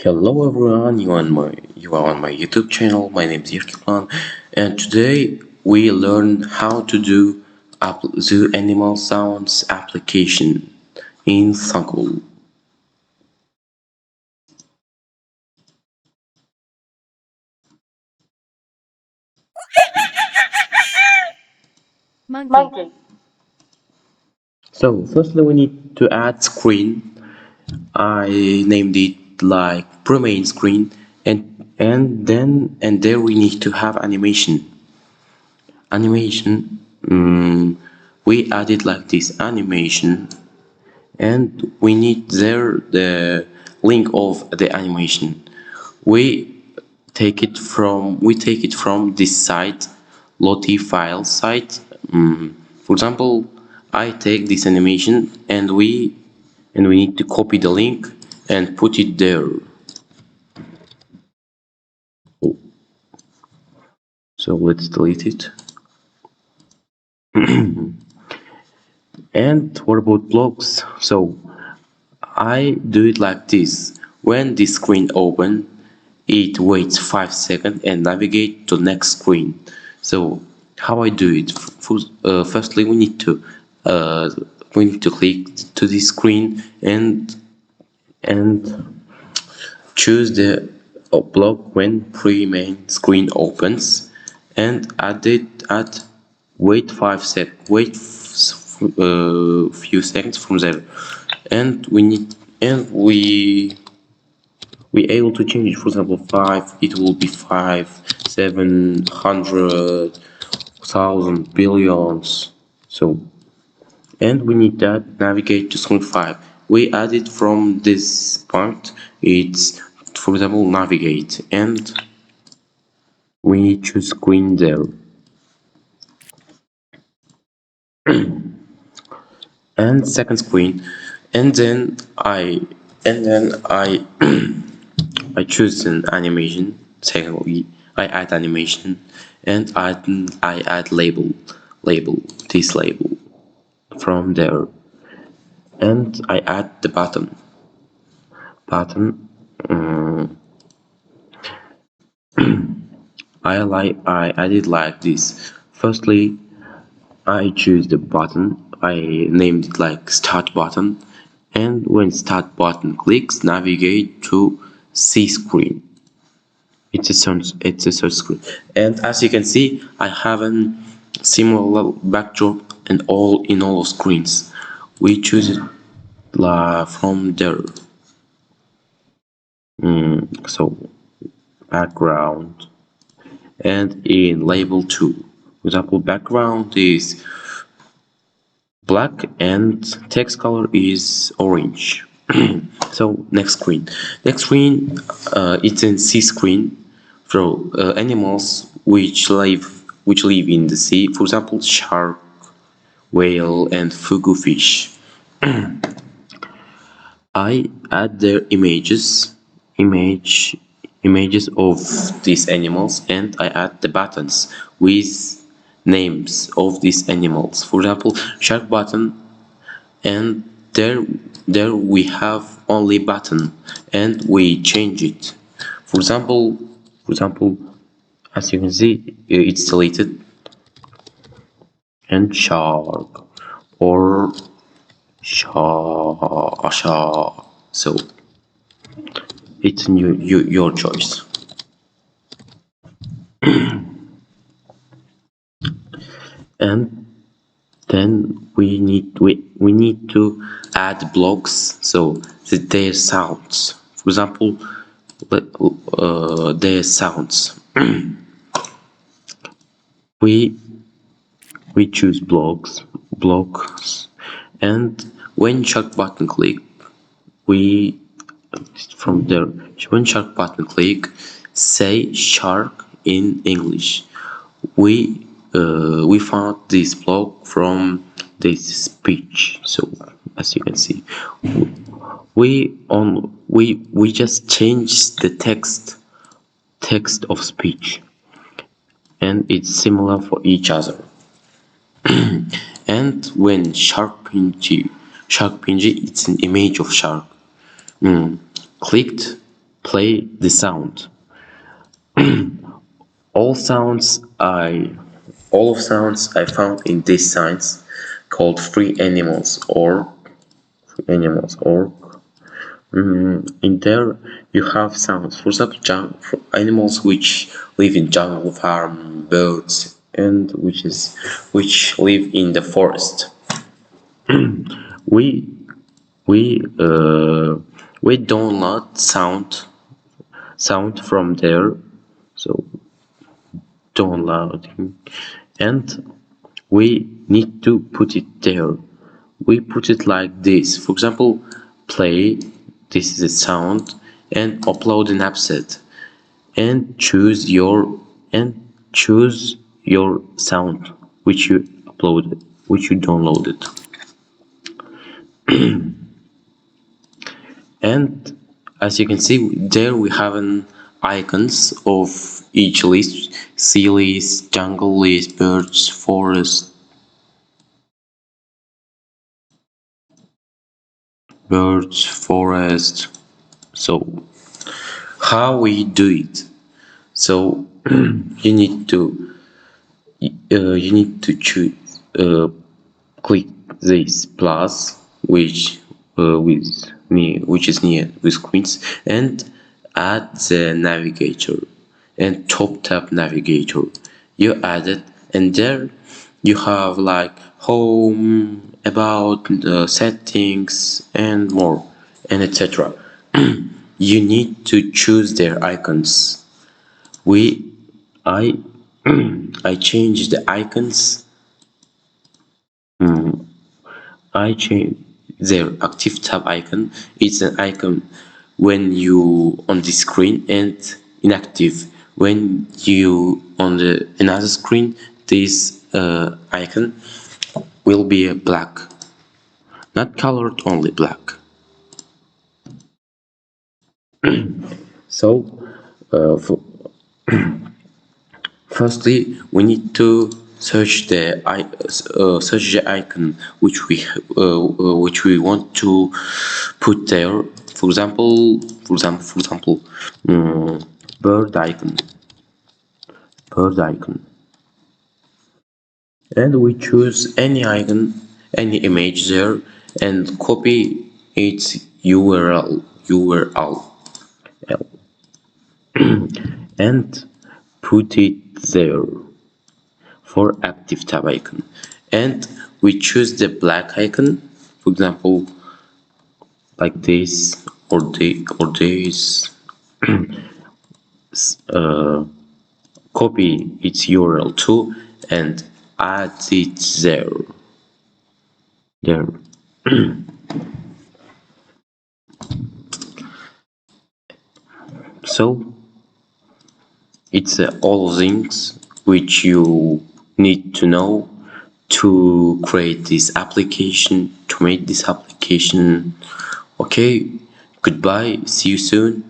Hello everyone, you are on my YouTube channel. My name is Yerkiplan, and today we learn how to do the animal sounds application in thunkable. Monkey. So firstly we need to add screen. I named it like pre-main screen, and there we need to have animation. We added like this animation, and we need there the link of the animation. We take it from this site, lottie file site. For example, I take this animation and we need to copy the link and put it there. Oh, so let's delete it. And what about blocks? So I do it like this. When the screen open, it waits 5 seconds and navigate to next screen. So how I do it? Firstly, uh, we need to click to this screen and choose the block when pre-main screen opens, and add wait 5 sec wait few seconds from there, and we able to change it. For example, 5, it will be 5 700,000 billions. So, and we need that navigate to screen 5. We added from this part, it's, for example, navigate, and we need to screen there. And second screen, and then I I choose an animation. Secondly, I add animation, and I add label this label from there, and I add the button. I add it like this. Firstly, I choose the button. I named it like start button, and when start button clicks, navigate to C screen. It's a search screen, and as you can see, I have a similar backdrop and all screens. We choose it from there. So background, and in label 2, for example, background is black and text color is orange. So next screen, it's in C screen for animals which live in the sea, for example, shark, whale, and fugu fish. I add their images of these animals, and I add the buttons with names of these animals. For example, shark button, and there we have only button, and we change it. For example, as you can see, it's deleted, and shark or shark. So it's your choice. And then we need to add blocks, so that their sounds. For example, their sounds. we we choose blocks, and when shark button click, we from there, when shark button click, say shark in English. We found this block from this speech. So as you can see, we just changed the text of speech, and it's similar for each other. And when shark pingy, it's an image of shark. Clicked, play the sound. All sounds I all of sounds I found in this science called free animals or in there you have sounds. For example, for animals which live in jungle, farm, birds, and which live in the forest. We we we download sound from there, so downloading, and we need to put it there. We put it like this. For example, play, this is a sound, and upload an asset, and choose your sound which you uploaded, which you downloaded. And as you can see there, we have an icons of each list: sea list, jungle list, birds, forest, so how we do it? So you need to choose click this plus which is near the screens, and add the navigator and top tab navigator. You add it, and there you have like home, about, settings, and more, and etc. You need to choose their icons. I I changed the icons. I change their active tab icon. It's an icon when you on the screen, and inactive when you on the another screen. This icon will be a black, not colored, only black. So for firstly, we need to search the icon which we want to put there. For example, bird icon, and we choose any icon, any image there, and copy its URL, and put it there for active tab icon, and we choose the black icon, for example like this, or this, copy its URL too, and add it there. So it's all things which you need to know to create this application, to make this application. Okay, goodbye, see you soon.